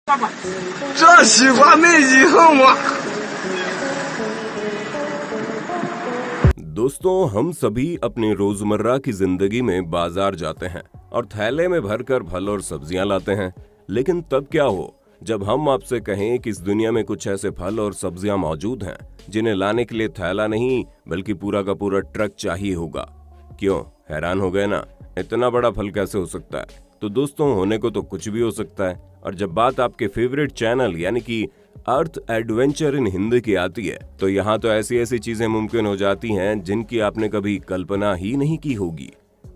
这喜欢那以后嘛。दोस्तों, हम सभी अपनी रोजमर्रा की जिंदगी में बाजार जाते हैं और थैले में भरकर फल और सब्जियां लाते हैं। लेकिन तब क्या हो जब हम आपसे कहें कि इस दुनिया में कुछ ऐसे फल और सब्जियां मौजूद हैं जिन्हें लाने के लिए थैला नहीं बल्कि पूरा का पूरा ट्रक चाहिए होगा। क्यों, हैरान हो गए ना? इतना बड़ा फल कैसे हो सकता है? तो दोस्तों, होने को तो कुछ भी हो सकता है। और जब बात आपके फेवरेट चैनल यानी कि अर्थ एडवेंचर इन हिंदी की आती है तो यहाँ तो ऐसी ऐसी चीजें मुमकिन हो जाती हैं जिनकी आपने कभी कल्पना ही नहीं की होगी।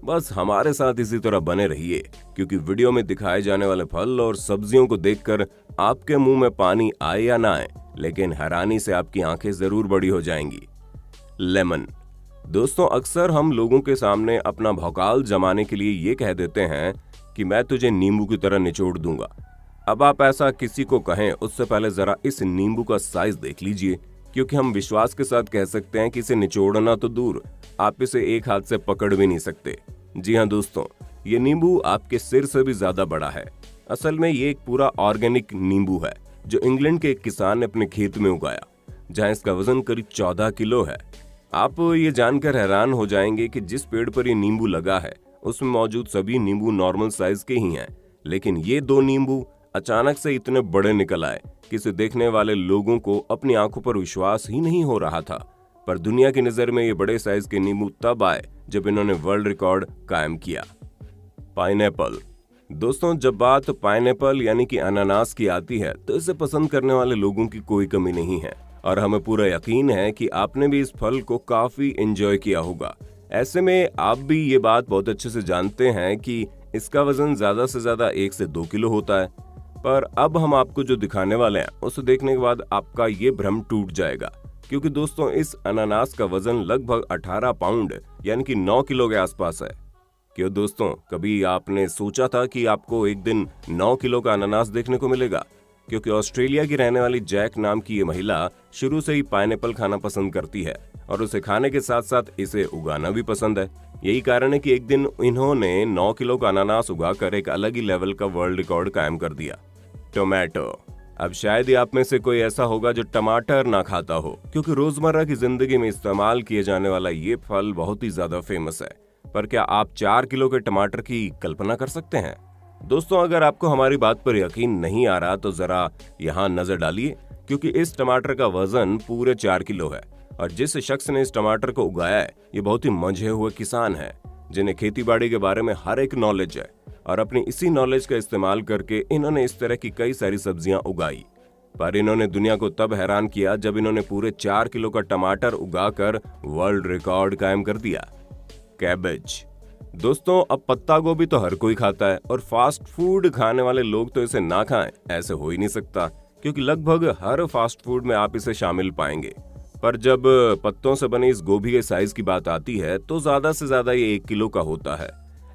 बस हमारे साथ इसी तरह बने रहिए, क्योंकि वीडियो में दिखाए जाने वाले फल और सब्जियों को देखकर आपके मुंह में पानी आए या ना आए, लेकिन हैरानी से आपकी आंखें जरूर बड़ी हो जाएंगी। लेमन। दोस्तों, अक्सर हम लोगों के सामने अपना भौकाल जमाने के लिए ये कह देते हैं कि मैं तुझे नींबू की तरह निचोड़ दूंगा। अब आप ऐसा किसी को कहें उससे पहले जरा इस नींबू का साइज देख लीजिए, क्योंकि हम विश्वास के साथ कह सकते हैं कि इसे निचोड़ना तो दूर, आप इसे एक हाथ से पकड़ भी नहीं सकते। जी हाँ दोस्तों, ये नींबू आपके सिर से भी ज्यादा बड़ा है। असल में ये एक पूरा ऑर्गेनिक नींबू है जो इंग्लैंड के एक किसान ने अपने खेत में उगाया, जहाँ इसका वजन करीब 14 किलो है। आप ये जानकर हैरान हो जाएंगे कि जिस पेड़ पर ये नींबू लगा है उसमें मौजूद सभी नींबू नॉर्मल साइज के ही हैं, लेकिन ये 2 नींबू अचानक से इतने बड़े निकल आए कि इसे देखने वाले लोगों को अपनी आंखों पर विश्वास ही नहीं हो रहा था। पर दुनिया की नजर में ये बड़े साइज के नींबू तब आए जब इन्होंने वर्ल्ड रिकॉर्ड कायम किया। पाइनएप्पल। दोस्तों, जब बात पाइनएप्पल यानी कि अनानास की आती है तो इसे पसंद करने वाले लोगों की कोई कमी नहीं है और हमें पूरा यकीन है कि आपने भी इस फल को काफी एंजॉय किया होगा। ऐसे में आप भी ये बात बहुत अच्छे से जानते हैं कि इसका वजन ज्यादा से ज्यादा 1 से 2 किलो होता है। पर अब हम आपको जो दिखाने वाले हैं उसे देखने के बाद आपका ये भ्रम टूट जाएगा, क्योंकि दोस्तों इस अनानास का वजन लगभग 18 पाउंड यानी कि 9 किलो के आसपास है। क्यों दोस्तों, कभी आपने सोचा था कि आपको एक दिन 9 किलो का अनानास देखने को मिलेगा? क्योंकि ऑस्ट्रेलिया की रहने वाली जैक नाम की ये महिला शुरू से ही पाइनएप्पल खाना पसंद करती है और उसे खाने के साथ साथ इसे उगाना भी पसंद है। यही कारण है कि एक दिन इन्होंने 9 किलो का अनानास उगाकर एक अलग ही लेवल का वर्ल्ड रिकॉर्ड कायम कर दिया। टोमेटो। अब शायद ही आप में से कोई ऐसा होगा जो टमाटर ना खाता हो, क्योंकि रोजमर्रा की जिंदगी में इस्तेमाल किए जाने वाला ये फल बहुत ही ज्यादा फेमस है। पर क्या आप 4 किलो के टमाटर की कल्पना कर सकते हैं? दोस्तों, अगर आपको हमारी बात पर यकीन नहीं आ रहा तो जरा यहाँ नजर डालिए, क्योंकि इस टमाटर का वजन पूरे 4 किलो है और जिस शख्स ने इस टमाटर को उगाया है ये बहुत ही मंझे हुए किसान है, जिन्हें खेती बाड़ी के बारे में हर एक नॉलेज है और अपनी इसी नॉलेज का इस्तेमाल करके इन्होंने इस तरह की कई सारी सब्जियां उगाई। पर इन्होंने दुनिया को तब हैरान किया जब इन्होंने पूरे 4 किलो का टमाटर उगाकर वर्ल्ड रिकॉर्ड कायम कर दिया। कैबेज। दोस्तों, अब पत्ता गोभी तो हर कोई खाता है और फास्ट फूड खाने वाले लोग तो इसे ना खाएं ऐसे हो ही नहीं सकता, क्योंकि लगभग हर फास्ट फूड में आप इसे शामिल पाएंगे। पर जब पत्तों से बने इस गोभी के साइज की बात आती है तो ज्यादा से ज्यादा ये 1 किलो का होता है।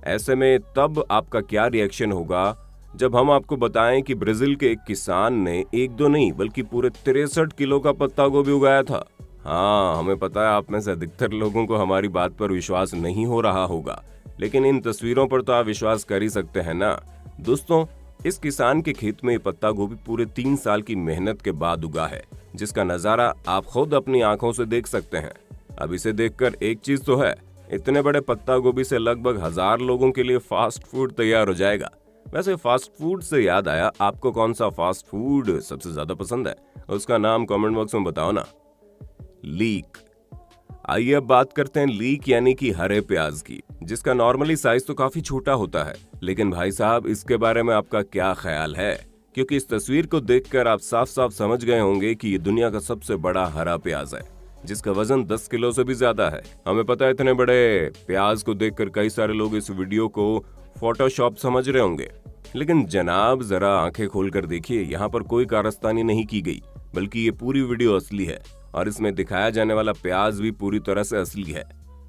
ऐसे में तब आपका क्या रिएक्शन होगा जब हम आपको बताएं कि ब्राजील के एक किसान ने 1-2 नहीं बल्कि पूरे 63 किलो का पत्ता गोभी उगाया था। हाँ, हमें पता है आप में से अधिकतर लोगों को हमारी बात पर विश्वास नहीं हो रहा होगा, लेकिन इन तस्वीरों पर तो आप विश्वास कर ही सकते हैं ना। दोस्तों, इस किसान के खेत में पत्ता गोभी पूरे 3 साल की मेहनत के बाद उगा है, जिसका नजारा आप खुद अपनी आंखों से देख सकते हैं। अब इसे देखकर एक चीज तो है, इतने बड़े पत्ता गोभी से लगभग 1000 लोगों के लिए फास्ट फूड तैयार हो जाएगा। वैसे फास्ट फूड से याद आया, आपको कौन सा फास्ट फूड सबसे ज्यादा पसंद है? उसका नाम कमेंट बॉक्स में बताओ ना। लीक। आइए अब बात करते हैं लीक यानी कि हरे प्याज की, जिसका नॉर्मली साइज तो काफी छोटा होता है, लेकिन भाई साहब इसके बारे में आपका क्या ख्याल है? क्योंकि इस तस्वीर को देखकर आप साफ साफ समझ गए होंगे कि ये दुनिया का सबसे बड़ा हरा प्याज है, जिसका वजन 10 किलो से भी ज्यादा है। हमें पता है इतने बड़े प्याज को देखकर कई सारे लोग इस वीडियो को फोटोशॉप समझ रहे होंगे, लेकिन जनाब जरा आंखें खोलकर देखिए, यहाँ पर कोई कारस्तानी नहीं की गई, बल्कि ये पूरी वीडियो असली है और इसमें दिखाया जाने वाला प्याज भी पूरी तरह से असली है।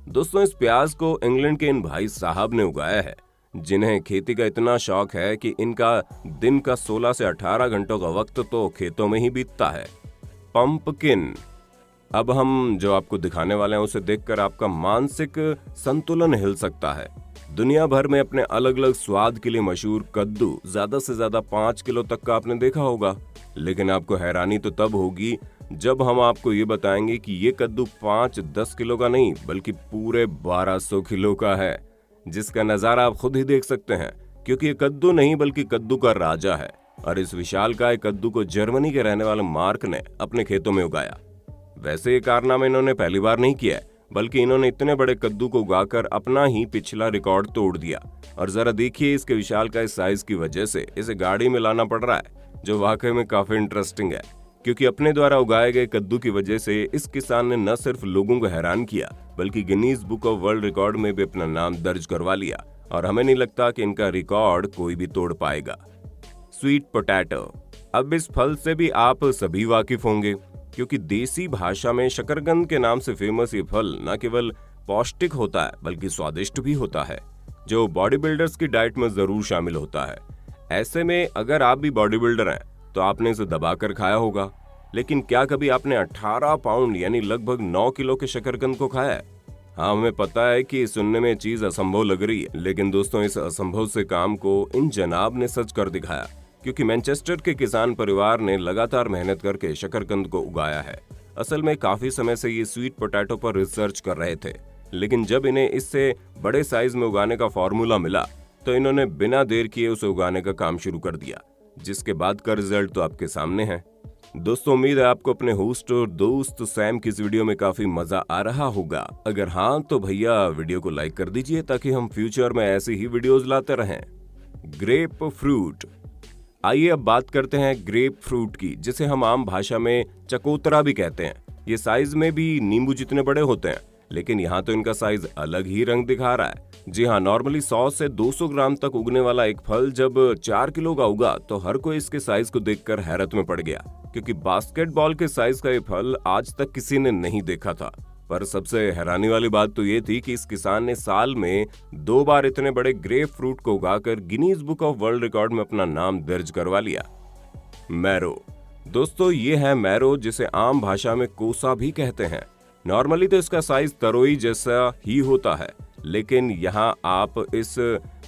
दोस्तों, इस प्याज को इंग्लैंड के इन भाई साहब ने उगाया है, जिन्हें खेती का इतना शौक है कि इनका दिन का 16 से 18 घंटों का वक्त तो खेतों में ही बीतता है। पंपकिन। अब हम जो आपको दिखाने वाले हैं उसे देखकर आपका मानसिक संतुलन हिल सकता है। दुनिया भर में अपने अलग अलग स्वाद के लिए मशहूर कद्दू ज्यादा से ज्यादा 5 किलो तक का आपने देखा होगा। लेकिन आपको हैरानी तो तब होगी जब हम आपको ये बताएंगे कि ये कद्दू 5-10 किलो का नहीं बल्कि पूरे 1200 किलो का है, जिसका नजारा आप खुद ही देख सकते हैं, क्योंकि ये कद्दू नहीं बल्कि कद्दू का राजा है। और इस विशालकाय कद्दू को जर्मनी के रहने वाले मार्क ने अपने खेतों में उगाया। वैसे ये कारनामा इन्होंने पहली बार नहीं किया है, बल्कि इन्होंने इतने बड़े कद्दू को उगाकर अपना ही पिछला रिकॉर्ड तोड़ दिया। और जरा देखिए, इसके विशालकाय साइज की वजह से इसे गाड़ी में लाना पड़ रहा है, जो वाकई में काफी इंटरेस्टिंग है, क्योंकि अपने द्वारा उगाए गए कद्दू की वजह से इस किसान ने न सिर्फ लोगों को हैरान किया बल्कि Guinness book of world record में भी अपना नाम दर्ज करवा लिया। और हमें नहीं लगता कि इनका रिकॉर्ड कोई भी तोड़ पाएगा। Sweet potato. अब इस फल से भी आप सभी वाकिफ होंगे, क्योंकि देसी भाषा में शकरकंद के नाम से फेमस ये फल न केवल पौष्टिक होता है बल्कि स्वादिष्ट भी होता है, जो बॉडी बिल्डर्स की डाइट में जरूर शामिल होता है। ऐसे में अगर आप भी बॉडी बिल्डर हैं तो आपने इसे दबाकर खाया होगा। लेकिन क्या कभी आपने 18 पाउंड यानी लगभग 9 किलो के शकरकंद को खाया है? हाँ, हमें पता है कि सुनने में चीज असंभव लग रही है, लेकिन दोस्तों इस असंभव से काम को इन जनाब ने सच कर दिखाया, क्योंकि मैनचेस्टर के किसान परिवार ने लगातार मेहनत करके शकरकंद को उगाया है। असल में काफी समय से ये स्वीट पोटैटो पर रिसर्च कर रहे थे, लेकिन जब इन्हें इससे बड़े साइज में उगाने का फॉर्मूला मिला तो इन्होंने बिना देर किए उसे उगाने का काम शुरू कर दिया, जिसके बाद का रिजल्ट तो आपके सामने है। दोस्तों, उम्मीद है आपको अपने होस्ट और दोस्त सैम की इस वीडियो में काफी मजा आ रहा होगा। अगर हाँ तो भैया वीडियो को लाइक कर दीजिए ताकि हम फ्यूचर में ऐसी ही वीडियोस लाते रहें। Grep fruit. आइए अब बात करते हैं ग्रेप फ्रूट की, जिसे हम आम भाषा में चकोतरा भी कहते हैं। ये साइज में भी नींबू जितने बड़े होते हैं, लेकिन यहाँ तो इनका साइज अलग ही रंग दिखा रहा है। जी हाँ, नॉर्मली 100 से 200 ग्राम तक उगने वाला एक फल जब 4 किलो का उगा तो हर कोई इसके साइज को देखकर हैरत में पड़ गया, क्योंकि बास्केटबॉल के साइज का ये फल आज तक किसी ने नहीं देखा था। पर सबसे हैरानी वाली बात तो ये थी कि इस किसान ने साल में 2 बार इतने बड़े ग्रेप फ्रूट को उगाकर Guinness book of world record में अपना नाम दर्ज करवा लिया। मैरो। दोस्तों, ये है मैरो, जिसे आम भाषा में कोसा भी कहते हैं। नॉर्मली तो इसका साइज तरोई जैसा ही होता है, लेकिन यहाँ आप इस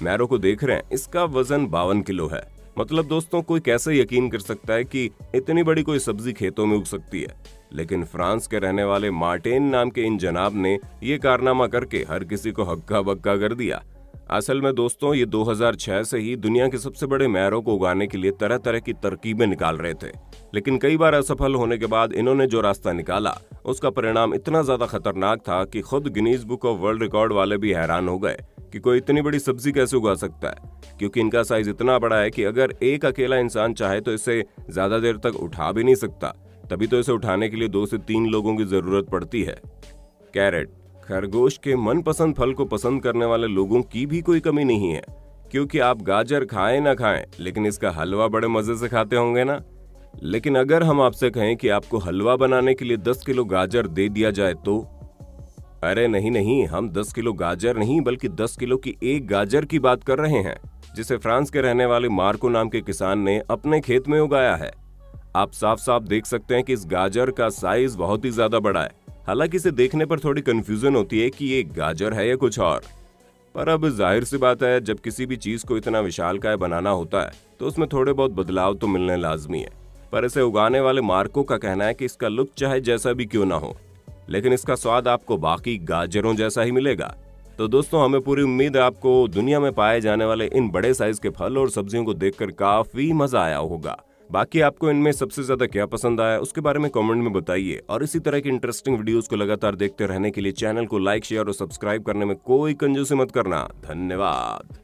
मैरो को देख रहे हैं, इसका वजन 52 किलो है। मतलब दोस्तों, कोई कैसे यकीन कर सकता है कि इतनी बड़ी कोई सब्जी खेतों में उग सकती है? लेकिन फ्रांस के रहने वाले मार्टिन नाम के इन जनाब ने ये कारनामा करके हर किसी को हक्का बक्का कर दिया। असल में दोस्तों, ये 2006 से ही दुनिया के सबसे बड़े मैरो को उगाने के लिए तरह तरह की तरकीबें निकाल रहे थे, लेकिन कई बार असफल होने के बाद इन्होंने जो रास्ता निकाला उसका परिणाम इतना ज्यादा खतरनाक था कि खुद Guinness book of world record वाले भी हैरान हो गए कि कोई इतनी बड़ी सब्जी कैसे उगा सकता है, क्योंकि इनका साइज इतना बड़ा है कि अगर एक अकेला इंसान चाहे तो इसे ज्यादा देर तक उठा भी नहीं सकता। तभी तो इसे उठाने के लिए 2 से 3 लोगों की जरूरत पड़ती है। कैरेट। खरगोश के मनपसंद फल को पसंद करने वाले लोगों की भी कोई कमी नहीं है, क्योंकि आप गाजर खाएं ना खाएं, लेकिन इसका हलवा बड़े मजे से खाते होंगे ना। लेकिन अगर हम आपसे कहें कि आपको हलवा बनाने के लिए 10 किलो गाजर दे दिया जाए तो? अरे नहीं, हम 10 किलो गाजर नहीं बल्कि 10 किलो की एक गाजर की बात कर रहे हैं, जिसे फ्रांस के रहने वाले मार्को नाम के किसान ने अपने खेत में उगाया है। आप साफ साफ देख सकते हैं कि इस गाजर का साइज बहुत ही ज्यादा बड़ा है। हालांकि इसे देखने पर थोड़ी कंफ्यूजन होती है कि ये गाजर है या कुछ और, पर अब जाहिर सी बात है, जब किसी भी चीज को इतना विशालकाय बनाना होता है तो उसमें थोड़े बहुत बदलाव तो मिलने लाजमी है। पर इसे उगाने वाले मार्को का कहना है कि इसका लुक चाहे जैसा भी क्यों ना हो, लेकिन इसका स्वाद आपको बाकी गाजरों जैसा ही मिलेगा। तो दोस्तों, हमें पूरी उम्मीद है आपको दुनिया में पाए जाने वाले इन बड़े साइज के फल और सब्जियों को देखकर काफी मजा आया होगा। बाकी आपको इनमें सबसे ज्यादा क्या पसंद आया उसके बारे में कमेंट में बताइए, और इसी तरह की इंटरेस्टिंग वीडियोस को लगातार देखते रहने के लिए चैनल को लाइक, शेयर और सब्सक्राइब करने में कोई कंजूसी मत करना। धन्यवाद।